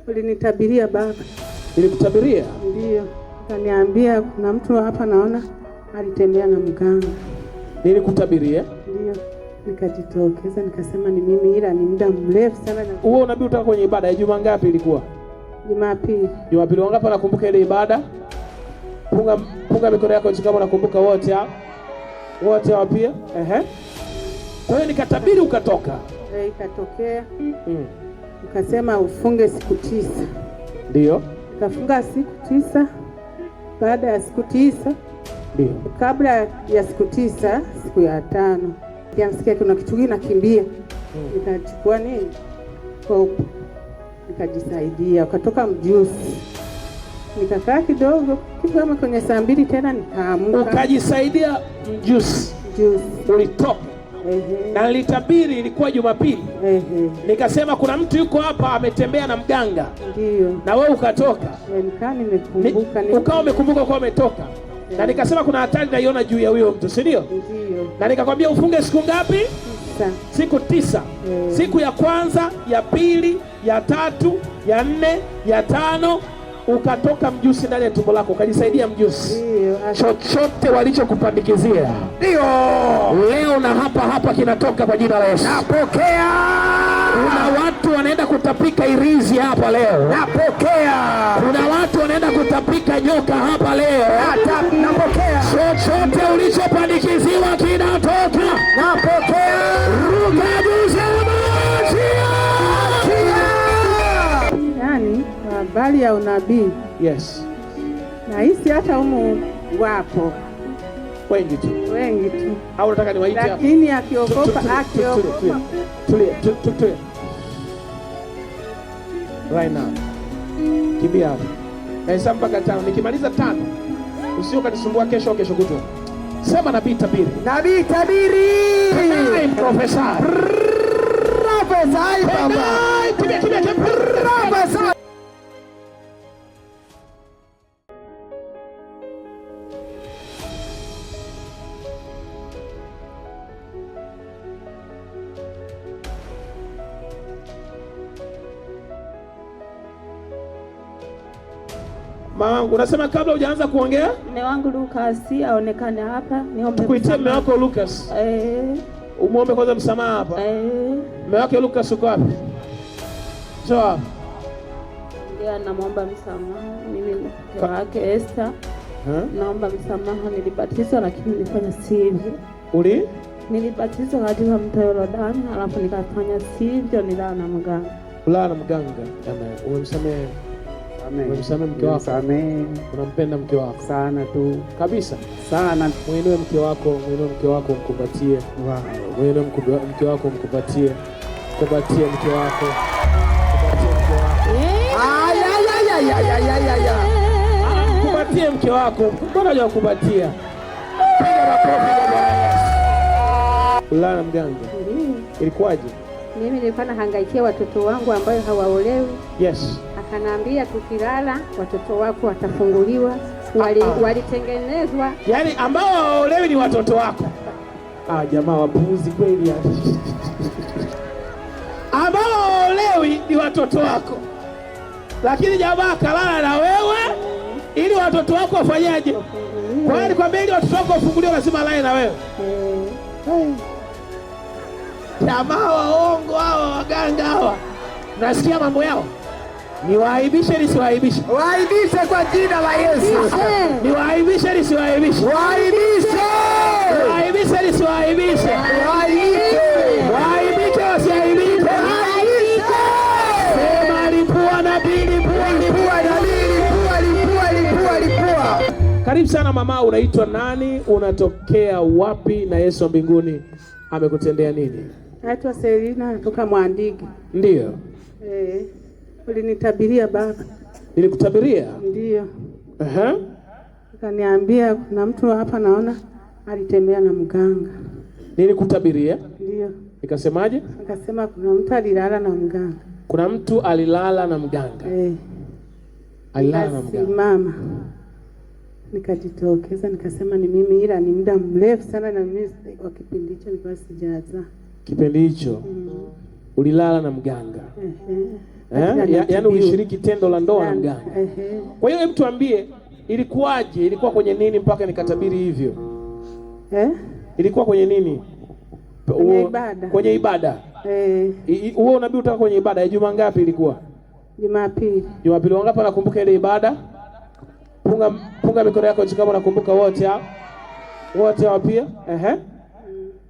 Ulinitabiria baba. Nilikutabiria? Ndio. Kaniambia kuna mtu hapa naona alitembea na mganga. Nilikutabiria? Ndio. Nikajitokeza nikasema ni mimi, ila ni muda mrefu sana. Huo unabii utaka kwenye ibada ya juma ngapi ilikuwa? Jumapili. Jumapili. Wangapi wanakumbuka ile ibada? Punga mikono yako juu kama unakumbuka wote hao. Wote hao pia? Kwa hiyo nikatabiri ukatoka. Ikatokea. Ukasema ufunge siku 9. Ndio. Nikafunga siku 9. Baada ya siku 9, ndio. Kabla ya siku 9, siku ya 5, nikamsikia kuna kitu kinakimbia. Nikachukua nini? Kopo. Nikajisaidia, ukatoka mjusi. Nikakaa kidogo, kama kwenye saa 2 tena nikaamka. Ukajisaidia mjusi. Ulitoka. Na nilitabiri ilikuwa Jumapili. Nikasema kuna mtu yuko hapa ametembea na mganga. Ndio. Na wewe ukatoka. Nikaa nimekumbuka. Ukawa umekumbuka kwa umetoka. Na nikasema kuna hatari naiona juu ya huyo mtu, si ndio? Ndio. Na nikakwambia ufunge siku ngapi? 9. Siku 9. Siku ya kwanza, ya pili, ya 3, ya 4, ya 5 ukatoka mjusi ndani ya tumbo lako, ukajisaidia mjusi. Chochote walichokupandikizia ndio leo na hapa kinatoka kwa jina la Yesu. Napokea. Kuna watu wanaenda kutapika irizi hapa leo. Napokea. Kuna watu wanaenda kutapika nyoka hapa leo. Napokea. Chochote ulichopandikiziwa kinatoka. Napokea. Ruka juzi habari ya unabii. Yes. Na hisi hata humu wapo wengi tu. Au nataka niwaite hapa. Lakini akiogopa. Tulia. Right now. Kimbia hapa. Na mpaka 5. Nikimaliza 5, usio kanisumbua kesho kutwa. Sema nabii tabiri. Nabii tabiri. Profesa. Baba. Profesa. Mamangu, unasema kabla hujaanza kuongea? Mume wangu Lucas aonekane hapa, niombe. Kuitia mume wako Lucas? Umuombe kwanza msamaha hapa. Mume wake Lucas uko wapi? Sawa. Ndio, naomba msamaha. Mimi mke wake Esther. Naomba msamaha, nilibatizwa lakini nilifanya sivyo. Nilibatizwa katika mto Yordani, alafu nikafanya sivyo, nilala na mganga. Ulala na mganga? Umemsamehe? Umemsamehe mke wako? Unampenda mke wako? Sana tu. Kabisa? Sana. Muinue mke wako, mkumbatie. Muinue mke wako, mkumbatie. Mkumbatie mke wako. Mkumbatie mke wako. Mbona hujakumbatia? Piga makofi kwa Bwana Yesu. Ulala na mganga? Ilikuwaje? Mimi nilikuwa nahangaikia watoto wangu ambao hawaolewi. Yes. Akaniambia tukilala watoto wako watafunguliwa. Walitengenezwa. Yaani ambao hawaolewi ni watoto wako. Jamaa wapuuzi kweli. Ambao hawaolewi ni watoto wako. Lakini jamaa kalala na wewe ili watoto wako wafanyaje? Kwa hiyo nikwambia ili watoto wako wafunguliwe lazima alae na wewe. Jamaa waongo hawa, waganga hawa. Nasikia mambo yao. Niwaaibishe nisiwaaibishe? Waaibishe kwa jina la Yesu. Niwaaibishe nisiwaaibishe? Waaibishe. Niwaaibishe nisiwaaibishe? Waaibishe. Waaibishe wasiaibishe? Waaibishe. Sema lipua na bili pua. Karibu sana mama, unaitwa nani? Unatokea wapi? Na Yesu wa mbinguni amekutendea nini? Naitwa Selina, natoka Mwandigi. Ndio. Ulinitabiria baba. Nilikutabiria? Ndio. Kaniambia kuna mtu hapa naona alitembea na mganga. Nilikutabiria? Ndio. Nikasemaje? Akasema kuna mtu alilala na mganga. Kuna mtu alilala na mganga? Alilala na mganga. Mama. Nikajitokeza nikasema ni mimi, ila ni muda mrefu sana na mimi kwa kipindi hicho nilikuwa sijaza. Kipindi hicho ulilala na mganga? Yaani ulishiriki tendo la ndoa na mganga. Kwa hiyo hebu tuambie ilikuwaje? Ilikuwa kwenye nini mpaka nikatabiri hivyo? Ilikuwa kwenye nini? Kwenye ibada. Kwenye ibada. Huo unabii utaka kwenye ibada ya juma ngapi ilikuwa? Jumapili. Jumapili. Wangapi wanakumbuka ile ibada? Punga mikono yako kama unakumbuka wote hao. Wote hao pia?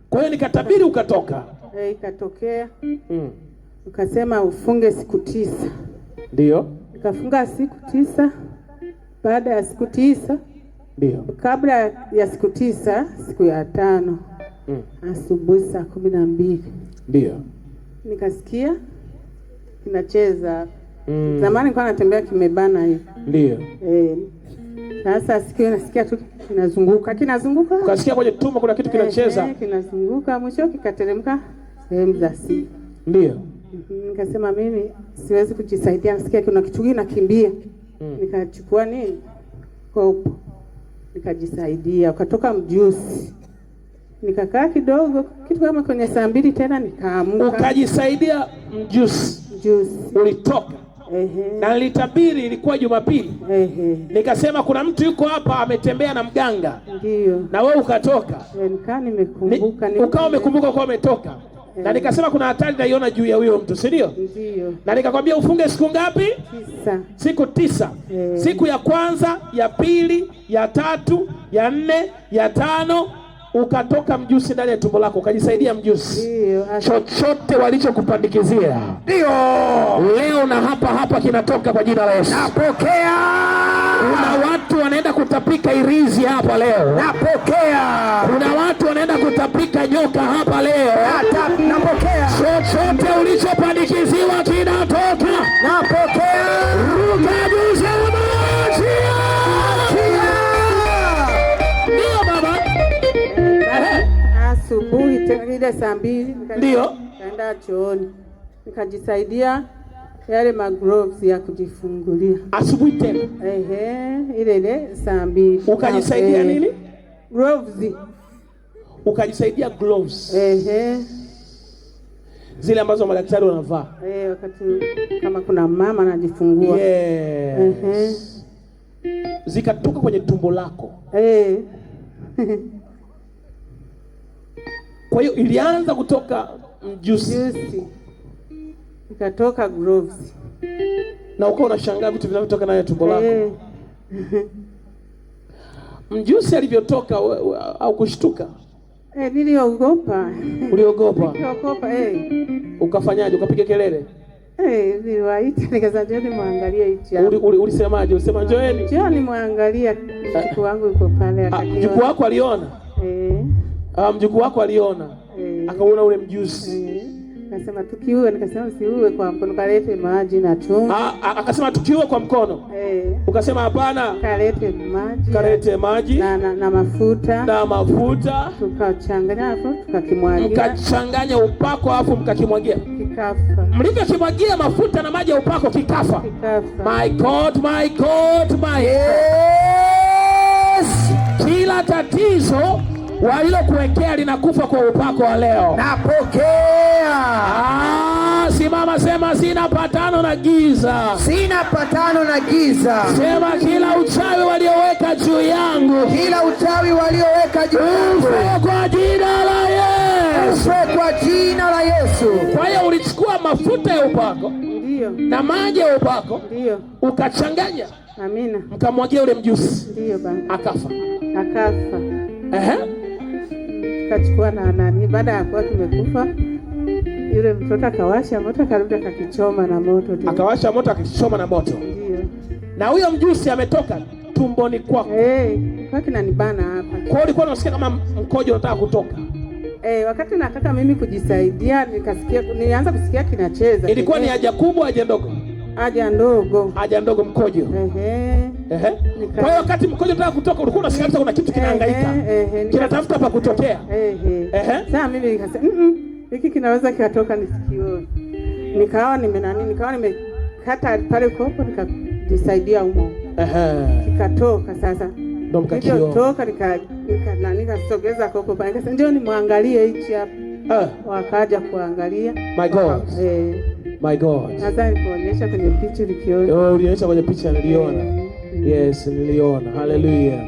Kwa hiyo nikatabiri ukatoka. Ikatokea. Ukasema ufunge siku 9. Ndio. Nikafunga siku 9. Baada ya siku 9, ndio. Kabla ya siku 9, siku ya 5. Asubuhi saa 12. Ndio. Nikasikia kinacheza. Zamani nilikuwa natembea kimebana hivi. Ndio. Sasa sikio nasikia tu kinazunguka. Ukasikia kwenye tumbo kuna kitu kinacheza. Kinazunguka, mwisho kikateremka sehemu za siri. Ndio. Nikasema mimi siwezi kujisaidia, nasikia kuna kitu kinakimbia. Nikachukua nini? Kopo. Nikajisaidia, ukatoka mjusi. Nikakaa kidogo, kitu kama kwenye saa 2 tena nikaamka. Ukajisaidia mjusi. Ulitoka. Na nilitabiri ilikuwa Jumapili. Nikasema kuna mtu yuko hapa ametembea na mganga. Ndio. Na wewe ukatoka. Nikaa nimekumbuka. Ukawa umekumbuka kwa umetoka. Na nikasema kuna hatari naiona juu ya huyo mtu, si ndio? Ndio. Na nikakwambia ufunge siku ngapi? 9. Siku 9. Siku ya kwanza, ya pili, ya tatu, ya 4, ya 5 ukatoka mjusi ndani ya tumbo lako, ukajisaidia mjusi. Ndio. Chochote walichokupandikizia. Ndio. Leo na hapa kinatoka kwa jina la Yesu. Napokea. Kuna watu wanaenda kutapika irizi hapa leo. Napokea. Kuna watu wanaenda kutapika nyoka hapa leo. Napokea. Chochote ulichopandikiziwa kinatoka. Napokea. Ruka juu sana. Ndio baba. Asubuhi tena ile saa 2 ndio nikaenda chooni. Nikajisaidia yale magloves ya kujifungulia. Asubuhi tena. Ile saa 2. Ukajisaidia nini? Gloves. Ukajisaidia gloves. Zile ambazo madaktari wanavaa. Wakati kama kuna mama anajifungua. Zikatoka kwenye tumbo lako. Kwa hiyo ilianza kutoka mjusi. Ikatoka gloves. Na uko unashangaa vitu vinavyotoka ndani ya tumbo lako. Mjusi alivyotoka au kushtuka? Niliogopa. Uliogopa? Niliogopa. Ukafanyaje? Ukapiga kelele? Niliwaita nikasema njoni muangalie hichi hapa. Ulisemaje? Ulisema njoeni. Njoni muangalie, mjukuu wangu yuko pale akakiona. Mjukuu wako aliona? Mjukuu wako aliona. Akaona ule mjusi. Akasema tukiue, nikasema usiue kwa mkono, kalete maji na chumvi. Akasema tukiue kwa mkono. Ukasema hapana. Kalete maji. Kalete maji na mafuta. Na mafuta. Tukachanganya hapo, tukakimwagia. Mkachanganya upako afu mkakimwagia. Kikafa. Mlivyokimwagia mafuta na maji ya upako kikafa. My God, my God, my Yes. Kila tatizo walilokuwekea linakufa kwa upako wa leo. Napokea. Simama, sema sina patano na giza. Sina patano na giza. Sema kila uchawi walioweka juu yangu. Kila uchawi walioweka juu yangu. Kwa jina la Yesu. Kwa jina la Yesu. Kwa hiyo ulichukua mafuta ya upako. Ndio. Na maji ya upako. Ndio. Ukachanganya. Amina. Mkamwagia ule mjusi. Ndio baba. Akafa. Kachukua na nani, baada ya kuwa kimekufa yule mtoto akawasha moto, akarudi akakichoma na moto. Akawasha moto akichoma na moto. Ndio. Na huyo mjusi ametoka tumboni kwako. Kwa kinanibana hapa. Kwa hiyo ulikuwa unasikia kama mkojo unataka kutoka. Wakati nataka mimi kujisaidia nilianza kusikia kinacheza. Ilikuwa ni haja kubwa, haja ndogo? Haja ndogo. Haja ndogo, mkojo. Kwa hiyo wakati mkojo unataka kutoka ulikuwa unasikia kuna kitu kinahangaika. Kinatafuta pa kutokea. Sasa mimi nikasema hiki kinaweza kikatoka nisikione. Nikawa nimekata pale kopo nikajisaidia humo. Kikatoka sasa. Ndio mkakitoka. Nikasogeza kopo pale. Nikasema ndio nimwangalie hichi hapa. Wakaja kuangalia. My God. My God. Nadhani kuonyesha kwenye picha ulikiona. Oh, ulionyesha kwenye picha niliona. Yes, niliona. Hallelujah.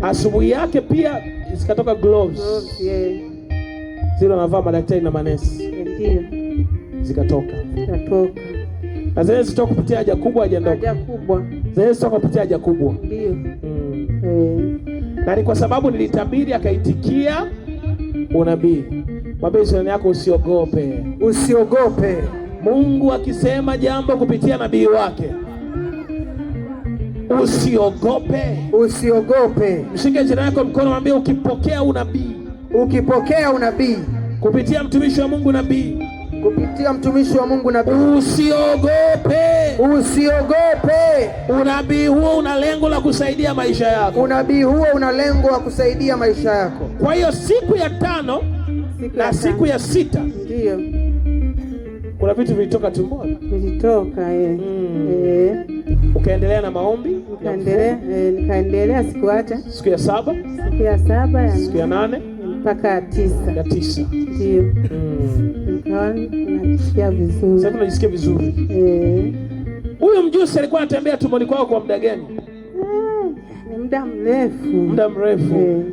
Asubuhi yake pia zikatoka gloves. Zile wanavaa madaktari na manesi. Ndio. Zikatoka. Zikatoka. Na zile zitoka kupitia haja kubwa, haja ndogo. Haja kubwa. Zile zitoka kupitia haja kubwa. Ndio. Na ni kwa sababu nilitabiri akaitikia unabii. Mwambie jirani yako usiogope. Usiogope. Mungu akisema jambo kupitia nabii wake, usiogope. Usiogope. Mshike jirani yako mkono, mwambie ukipokea unabii. Ukipokea unabii kupitia mtumishi wa Mungu nabii. Kupitia mtumishi wa Mungu nabii. Usiogope. Usiogope. Unabii huo una lengo la kusaidia maisha yako. Unabii huo una lengo la kusaidia maisha yako. Kwa hiyo siku ya 5 na siku ya 6 ndio kuna vitu vilitoka tumboni. Vilitoka Ukaendelea na maombi. Nikaendelea sikuacha. Siku ya 7. Siku ya 7 ya siku ya 8 mpaka 9. Ya 9. Ndio. Nikawa najisikia vizuri. Sasa unajisikia vizuri. Huyu mjusi alikuwa anatembea tumboni kwako kwa muda gani? Ni muda mrefu. Muda mrefu.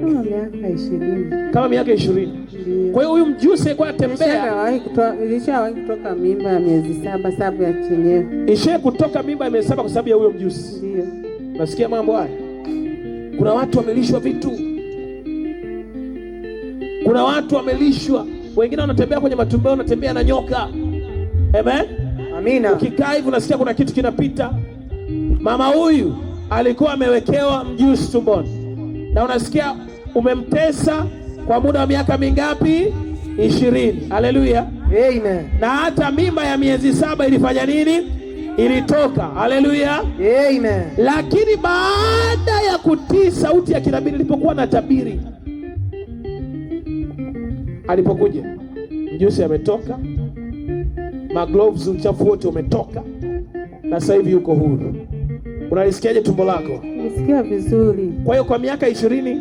Kama miaka 20. Kama miaka 20. Kwa hiyo huyu mjusi alikuwa anatembea. Ilishawahi kutoka mimba ya miezi 7 ya chenyewe. Ishe kutoka mimba ya miezi 7 kwa sababu ya huyo mjusi. Ndio. Nasikia mambo haya. Kuna watu wamelishwa vitu. Kuna watu wamelishwa. Wengine wanatembea kwenye matumbo, wanatembea na nyoka. Amen. Amina. Ukikaa hivi unasikia kuna kitu kinapita. Mama huyu alikuwa amewekewa mjusi tumboni. Na unasikia umemtesa kwa muda wa miaka mingapi? 20. Haleluya. Amen. Na hata mimba ya miezi 7 ilifanya nini? Ilitoka. Haleluya. Amen. Lakini baada ya kutii sauti ya kinabii ilipokuwa na tabiri, alipokuja mjusi ametoka, magloves uchafu wote umetoka, na sasa hivi yuko huru. Unalisikiaje tumbo lako? Nisikia vizuri. Kwa hiyo kwa miaka 20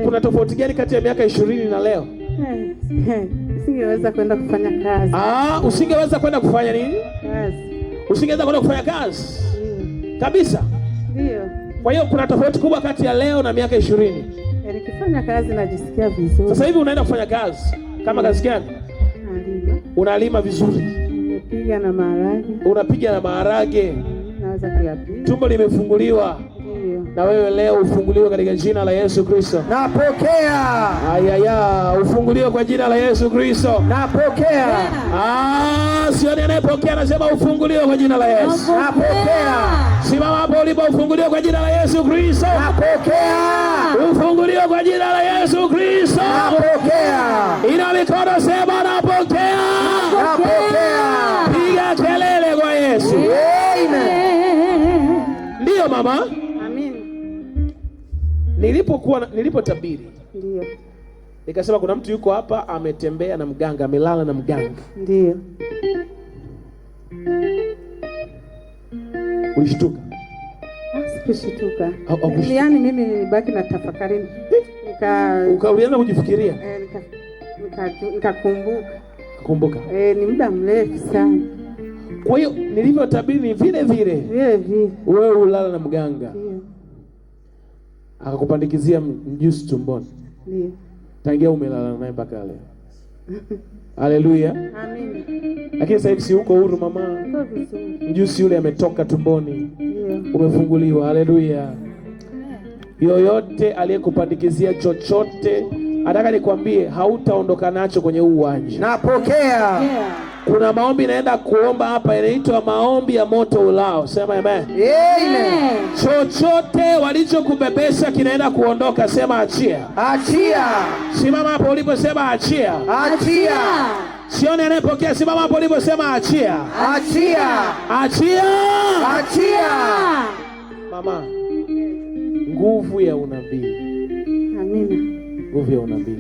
kuna tofauti gani kati ya miaka 20 na leo? Usingeweza kwenda kufanya kazi. Usingeweza kwenda kufanya nini? Kazi. Usingeweza kwenda kufanya kazi? Kabisa. Ndio. Kwa hiyo kuna tofauti kubwa kati ya leo na miaka 20. Nikifanya kazi najisikia vizuri. Sasa hivi unaenda kufanya kazi. Kama kazi gani? Nalima. Unalima vizuri. Unapiga na maharage. Unapiga na maharage. Naweza kuyapiga. Tumbo limefunguliwa. Na wewe leo ufunguliwe katika jina la Yesu Kristo. Napokea. Ufunguliwe kwa jina la Yesu Kristo. Napokea. Sioni anayepokea, anasema ufunguliwe kwa jina la Yesu. Napokea. Simama hapo ulipo, ufunguliwe kwa jina la Yesu Kristo. Napokea. Ufunguliwe kwa jina la Yesu Kristo. Napokea. Ina mikono, sema napokea. Napokea. Piga kelele kwa Yesu. Amen. Ndio mama. Amen. Nilipotabiri. Ndio. Nikasema kuna mtu yuko hapa ametembea na mganga, amelala na mganga. Ndio. Ulishtuka? Sikushtuka. Yaani mimi nilibaki na tafakari. Ukaanza kujifikiria. Nikakumbuka. Ni muda mrefu sana. Kwa hiyo nilivyotabiri ni vile vile. Wewe ulala na mganga. Ndio. Akakupandikizia mjusi tumboni. Ndio. Tangia umelala naye mpaka leo. Haleluya. Amen. Lakini sasa hivi si uko huru mama? Uko vizuri. Mjusi yule ametoka tumboni. Ndio. Umefunguliwa. Haleluya. Yoyote aliyekupandikizia chochote, nataka nikwambie hautaondoka nacho kwenye uwanja. Napokea. Kuna maombi naenda kuomba hapa, inaitwa maombi ya moto ulao. Sema amen. Amen. Chochote walichokubebesha kinaenda kuondoka. Sema achia. Achia. Simama hapo ulipo, sema achia. Achia. Sioni anayepokea. Simama hapo ulipo, sema achia. Achia. Achia. Achia. Mama, nguvu ya unabii. Amina. Nguvu ya unabii.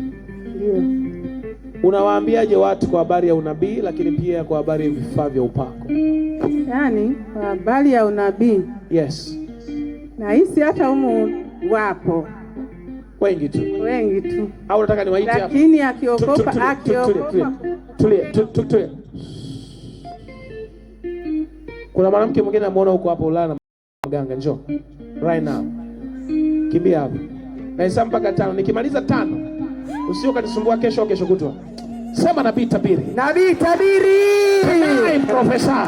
Ndio. Unawaambiaje watu kwa habari ya unabii, lakini pia kwa habari ya vifaa vya upako? Yaani kwa habari ya unabii. Yes. Na hisi hata humu wapo wengi tu. Wengi tu. Au nataka niwaite hapa. Lakini akiogopa. Tulia. Kuna mwanamke mwingine namuona huko hapo ulala na mganga, njoo. Right now. Kimbia hapo. Na hesabu mpaka 5. Nikimaliza 5, usio kanisumbua kesho au kesho kutwa. Sema nabii tabiri. Nabii tabiri. Profesa.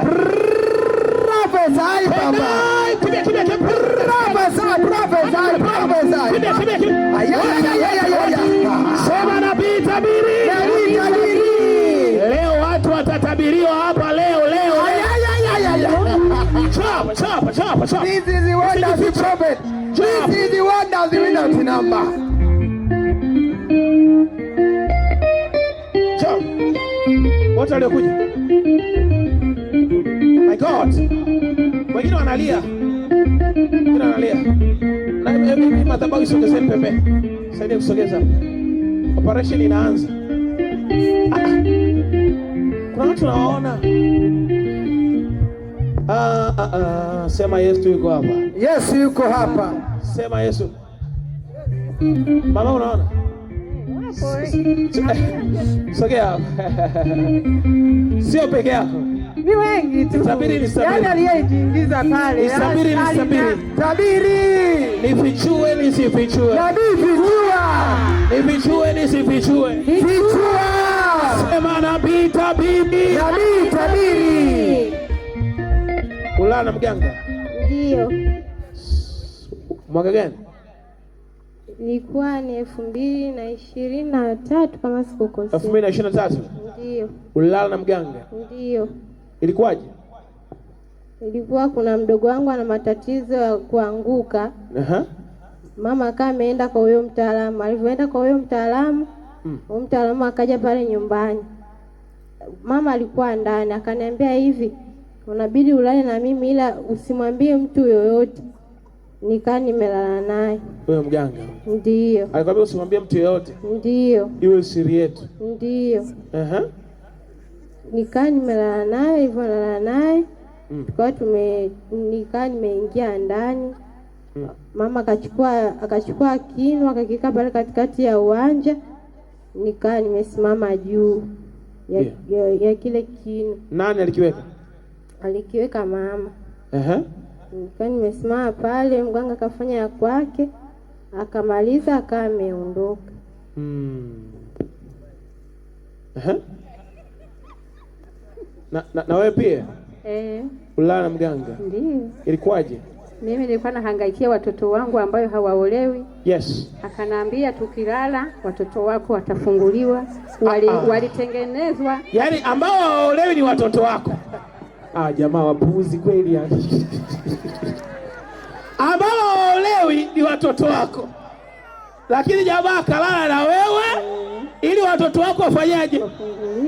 Prophesy baba. Kimbia. Prophesy. Aya. Sema nabii tabiri. Nabii tabiri. Leo watu watatabiriwa hapa leo. Chapa. This is the wonder of the prophet. This is the wonder of the without number. Chapa. Wote waliokuja. My God. Wengine wanalia. Na hivi madhabahu isogezeni pembe. Saidia kusogeza. Operation inaanza. Kuna watu nawaona. Sema Yesu yuko hapa. Yesu yuko hapa. Sema Yesu. Mama unaona? Sogea. Sio peke yako. Ni wengi tu. Sabiri. Yaani aliyejiingiza pale. Sabiri. Tabiri. Nifichue nisifichue. Nabii fichua. Nifichue nisifichue. Fichua. Sema nabii tabiri. Nabii tabiri. Ulala na mganga? Ndio. Mwaka gani? Ilikuwa ni 2023 kama sikukosea. 2023? Ndio. Ulala na mganga? Ndio. Ilikuwaje? Ilikuwa kuna mdogo wangu ana matatizo ya kuanguka. Mama akawa ameenda kwa huyo mtaalamu. Alivyoenda kwa huyo mtaalamu, huyo mtaalamu akaja pale nyumbani. Mama alikuwa ndani, akaniambia hivi, unabidi ulale na mimi ila usimwambie mtu yoyote. Nikaa nimelala naye. Wewe mganga? Ndio. Alikwambia usimwambie mtu yoyote? Ndio. Iwe siri yetu? Ndio. Nikaa nimelala naye, hivyo nalala naye. Tukawa nikaa nimeingia ndani. Mama akachukua kinu akakika pale katikati ya uwanja. Nikaa nimesimama juu ya kile kinu. Nani alikiweka? Alikiweka mama. Nikaa nimesimama pale, mganga akafanya ya kwake, akamaliza akawa ameondoka. Na wewe pia? Ulala na mganga? Ndio. Ilikuwaje? Mimi nilikuwa nahangaikia watoto wangu ambao hawaolewi. Yes. Akanaambia tukilala watoto wako watafunguliwa. Walitengenezwa. Yaani ambao hawaolewi ni watoto wako. Jamaa wapuuzi kweli ya. Ambao hawaolewi ni watoto wako. Lakini jamaa kalala na wewe ili watoto wako wafanyaje?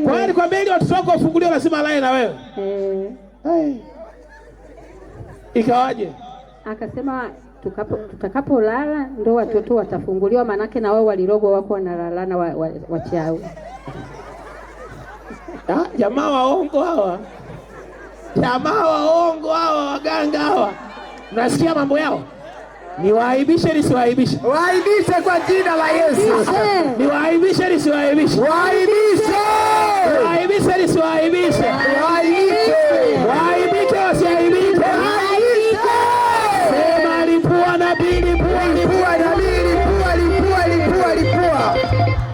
Kwa hiyo nikwambia ili watoto wako wafunguliwe lazima alae na wewe. Ikawaje? Akasema tutakapolala ndo watoto watafunguliwa, manake na wao walirogwa wako wanalalana wachawi. Jamaa waongo hawa. Waganga hawa. Mnasikia mambo yao? Niwaaibishe nisiwaaibishe? Waaibishe kwa jina la Yesu. Niwaaibishe nisiwaaibishe? Waaibishe. Niwaaibishe nisiwaaibishe? Waaibishe. Waaibike wasiaibike? Sema lipua nabii, lipua lipua.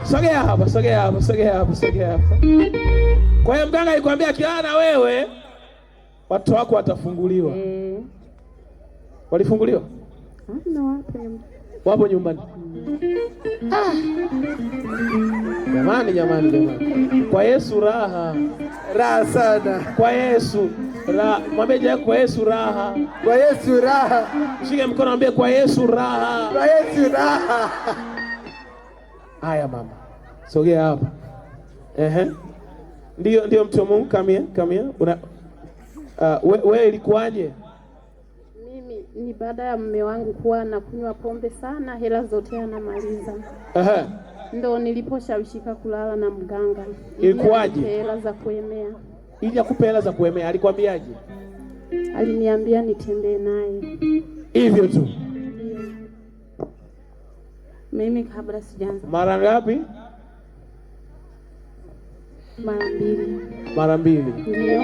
Sogea hapa. Kwa hiyo mganga alikwambia kilala na wewe watoto wako watafunguliwa. Walifunguliwa? Wapo nyumbani. Jamani. Kwa Yesu raha sana. Kwa Yesu raha. Mwambie je, kwa Yesu raha. Kwa Yesu raha. Shike mkono mwambie kwa Yesu raha. Kwa Yesu raha. Haya mama. Sogea hapa. Ndio mtu wa Mungu, kamia. Wewe ilikuwaje? Mimi ni baada ya mume wangu kuwa nakunywa pombe sana, hela zote anamaliza. Ndo niliposhawishika kulala na mganga. Ilikuwaje? Hela za kuemea. Ili akupe hela za kuemea, alikwambiaje? Aliniambia nitembee naye. Hivyo tu. Mimi kabla sijaanza. Mara ngapi? Mara 2. Mara 2. Ndio.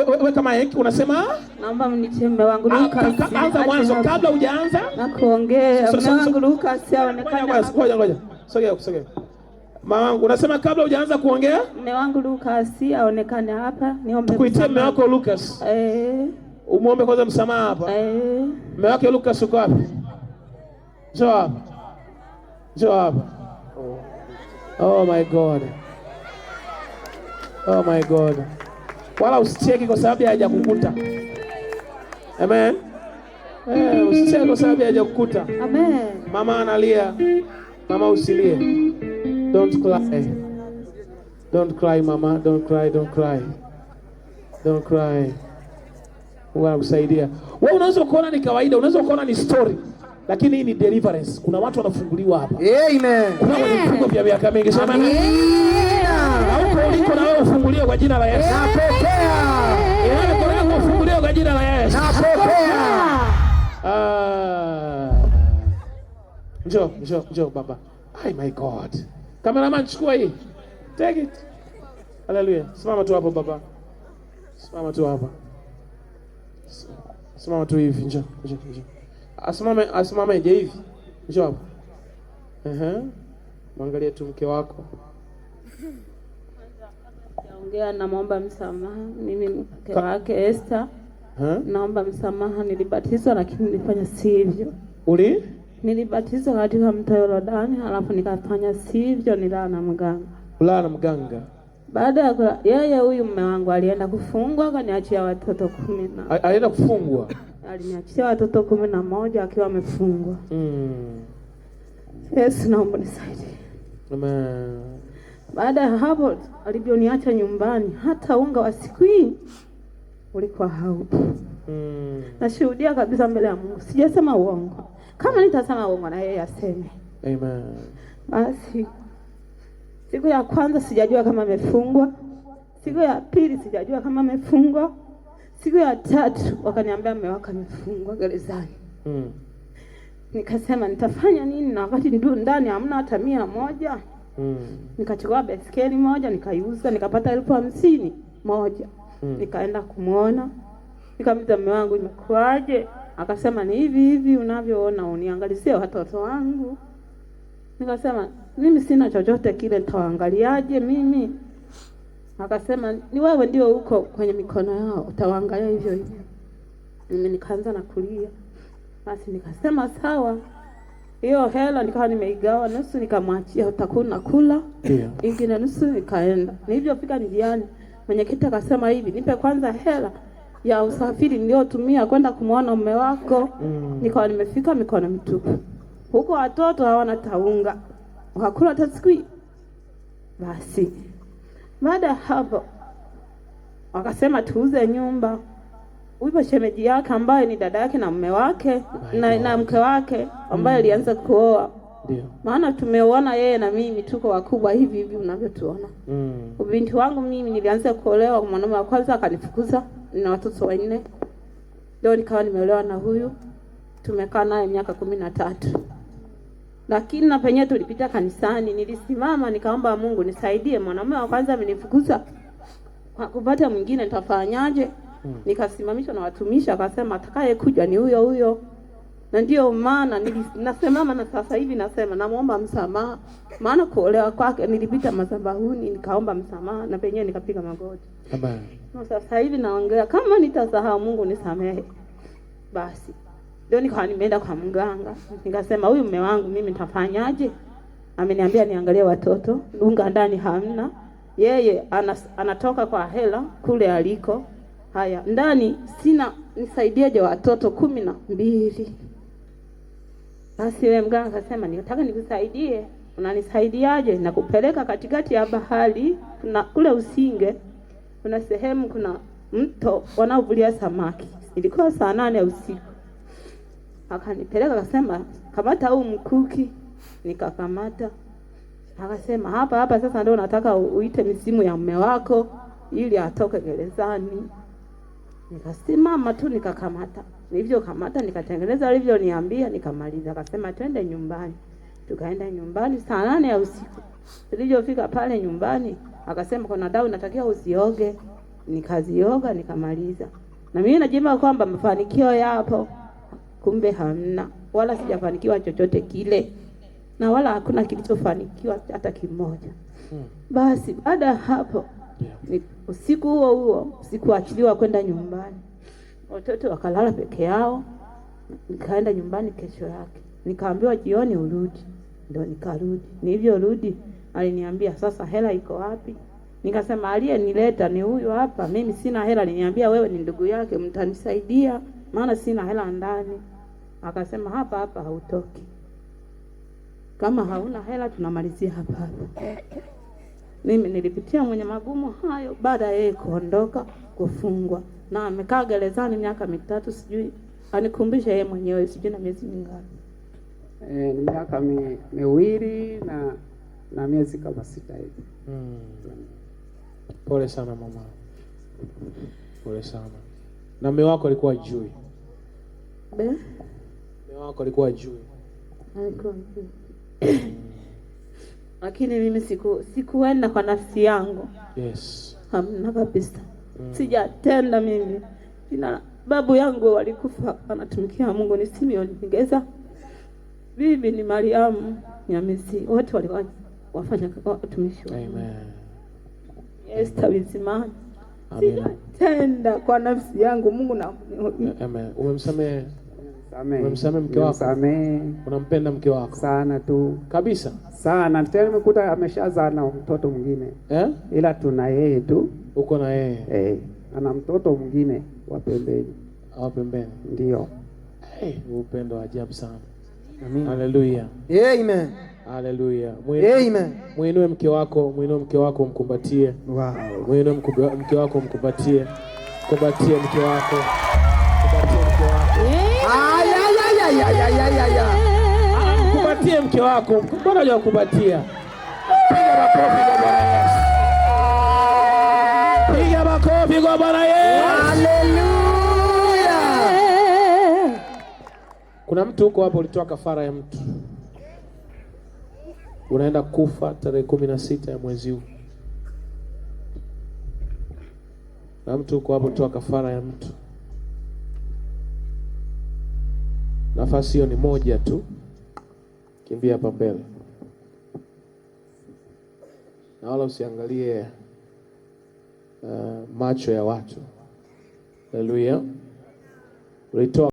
Wewe kama hiki unasema naomba mnitie mume wangu Lucas. Anza mwanzo kabla hujaanza na kuongea. Mume wangu Lucas aonekane. Ngoja. Sogea. Mama wangu unasema kabla hujaanza kuongea? Mume wangu Lucas aonekane hapa. Niombe. Kuitia mume wako Lucas. Umuombe kwanza msamaha hapa. Mume wake Lucas uko wapi? Njoo hapa. Oh my God. Wala usicheki kwa sababu hajakukuta. Amen. Usicheki kwa sababu hajakukuta. Amen. Mama analia. Mama usilie. Don't cry mama. Don't cry. Mungu anakusaidia. Wewe unaweza kuona ni kawaida, unaweza kuona ni story. Lakini hii ni deliverance. Kuna watu wanafunguliwa hapa. Amen. Kuna vifungo vya miaka mingi. Sema amen. Huko uliko na wewe ufunguliwe kwa jina la Yesu. Napokea. Kwa ufunguliwe kwa jina la Yesu. Napokea. Njoo baba. Oh my God. Cameraman chukua hii. Take it. Hallelujah. Simama tu hapo baba. Simama tu hapa. Simama tu hivi. Njoo. Asimame je hivi. Njoo hapo. Mwangalie tu mke wako. Naongea, naomba msamaha. Mimi mke wake Esther. Naomba msamaha, nilibatizwa lakini nilifanya sivyo. Nilibatizwa katika mto Yordani, alafu nikafanya sivyo, nilala na mganga. Baada ya yeye huyu mume wangu alienda kufungwa, akaniachia watoto 10. Alienda kufungwa? Aliniachia watoto 11 akiwa amefungwa. Yesu naomba nisaidie. Amen. Baada ya hapo alivyoniacha nyumbani, hata unga wa siku hii ulikuwa haupo. Nashuhudia kabisa mbele ya Mungu. Sijasema uongo. Kama nitasema uongo na yeye aseme. Amen. Basi siku ya kwanza sijajua kama amefungwa. Siku ya pili sijajua kama amefungwa. Siku ya tatu wakaniambia mume wako amefungwa gerezani. Nikasema nitafanya nini na wakati ndani hamna hata 100. Nikachukua baiskeli moja nikaiuza nikapata 50,000 moja. Nikaenda kumuona. Nikamwambia mume wangu imekuaje? Akasema ni hivi unavyoona, uniangalizie watoto wangu. Nikasema mimi sina chochote kile, nitawaangaliaje mimi? Akasema ni wewe ndio uko kwenye mikono yao, utawaangalia hivyo. Mimi nikaanza na kulia. Basi nikasema sawa. Hiyo hela nikawa nimeigawa, nusu nikamwachia utakuna kula. Ingine nusu nikaenda. Nilivyofika njiani, mwenyekiti akasema hivi, nipe kwanza hela ya usafiri niliotumia kwenda kumuona mume wako. Nikawa nimefika mikono mitupu. Huko watoto hawana taunga. Wakakula hata siku. Basi baada hapo wakasema tuuze nyumba. Uipo shemeji yake ambaye ni dada yake na mume wake na mke wake ambaye alianza kuoa. Ndio. Maana tumeoana yeye na mimi tuko wakubwa hivi unavyotuona. Binti wangu mimi nilianza kuolewa, mwanaume wa kwanza akanifukuza, nina watoto 4. Leo nikawa nimeolewa na huyu. Tumekaa naye miaka 13. Lakini na penye tulipita kanisani, nilisimama nikaomba Mungu nisaidie, mwanaume wa kwanza amenifukuza. Kwa kupata mwingine nitafanyaje? Nikasimamishwa na watumishi, akasema atakaye kuja ni huyo. Na ndio maana nasemama na sasa hivi nasema namuomba msamaha. Maana kuolewa kwake nilipita madhabahuni nikaomba msamaha na penyewe nikapiga magoti. Amen. Na sasa hivi naongea kama nitasahau Mungu nisamehe. Basi ndio nikawa nimeenda kwa mganga. Nikasema huyu mume wangu mimi nitafanyaje? Ameniambia niangalie watoto, unga ndani hamna. Yeye anatoka kwa hela kule aliko. Haya, ndani sina, nisaidieje watoto 12. Basi yule mganga akasema nataka nikusaidie. Unanisaidiaje? Na kupeleka katikati ya bahari, kuna kule Usinge, kuna sehemu kuna mto wanaovulia samaki. Ilikuwa saa 8 ya usiku. Akanipeleka akasema kamata huu mkuki. Nikakamata. Akasema hapa sasa ndio nataka uite misimu ya mume wako ili atoke gerezani. Nikasimama tu nikakamata. Nilivyokamata nikatengeneza alivyoniambia nikamaliza. Akasema twende nyumbani. Tukaenda nyumbani saa 8 ya usiku. Tulivyofika pale nyumbani akasema kuna dawa natakiwa usioge. nikazioga nikamaliza. Na mimi najua kwamba mafanikio yapo, kumbe hamna, wala sijafanikiwa chochote kile, na wala hakuna kilichofanikiwa hata kimoja. Basi baada ya hapo usiku huo sikuachiliwa kwenda nyumbani, watoto wakalala peke yao. Nikaenda nyumbani kesho yake, nikaambiwa jioni urudi. Ndio nikarudi. Nilivyorudi aliniambia sasa hela iko wapi? Nikasema aliyenileta ni huyu hapa, mimi sina hela. Aliniambia wewe ni ndugu yake, mtanisaidia maana sina hela ndani. Akasema hapa hapa hautoki, kama hauna hela tunamalizia hapa hapa. Mimi nilipitia mwenye magumu hayo baada ya yeye kuondoka kufungwa, na amekaa gerezani miaka 3, sijui anikumbusha yeye mwenyewe, sijui na miezi mingapi. Ni miaka miwili na miezi kama 6 hivi. Pole sana mama, pole sana. Na mume wako alikuwa ajui? Mume wako alikuwa ajui? Alikuwa ajui. Lakini mimi sikuenda kwa nafsi yangu. Yes. Hamna kabisa. Sijatenda mimi. Babu yangu walikufa anatumikia Mungu, ni Simeon Ngeza. Bibi ni Mariamu Nyamisi. Wote walikuwa wafanya watumishi. Amen. Esther Bizimana. Sijatenda kwa nafsi yangu, Mungu na Amen. Umemsamehe? Umemsamehe mke wako? Samehe. Unampenda mke wako? Sana tu. Kabisa? Sana. Tena nimekuta ameshazaa na mtoto mwingine. Ila tuna yeye tu. Uko na yeye? Ana mtoto mwingine wa pembeni. Wa pembeni? Ndio. Upendo wa ajabu sana. Amen. Hallelujah. Amen. Hallelujah. Amen. Muinue mke wako mkumbatie. Wow. Muinue mke wako mkumbatie. Kumbatie mke wako. Kumbatie mke wako. Kumbatie mke wako. Mbona hujakumbatia? Piga makofi kwa Bwana Yesu. Piga makofi kwa Bwana Yesu. Hallelujah. Kuna mtu huko hapo ulitoa kafara ya mtu, unaenda kufa tarehe 16 ya mwezi huu. Na mtu huko hapo ulitoa kafara ya mtu. Nafasi hiyo ni moja tu. Kimbia hapa mbele. Na wala usiangalie macho ya watu. Haleluya. Ulitoa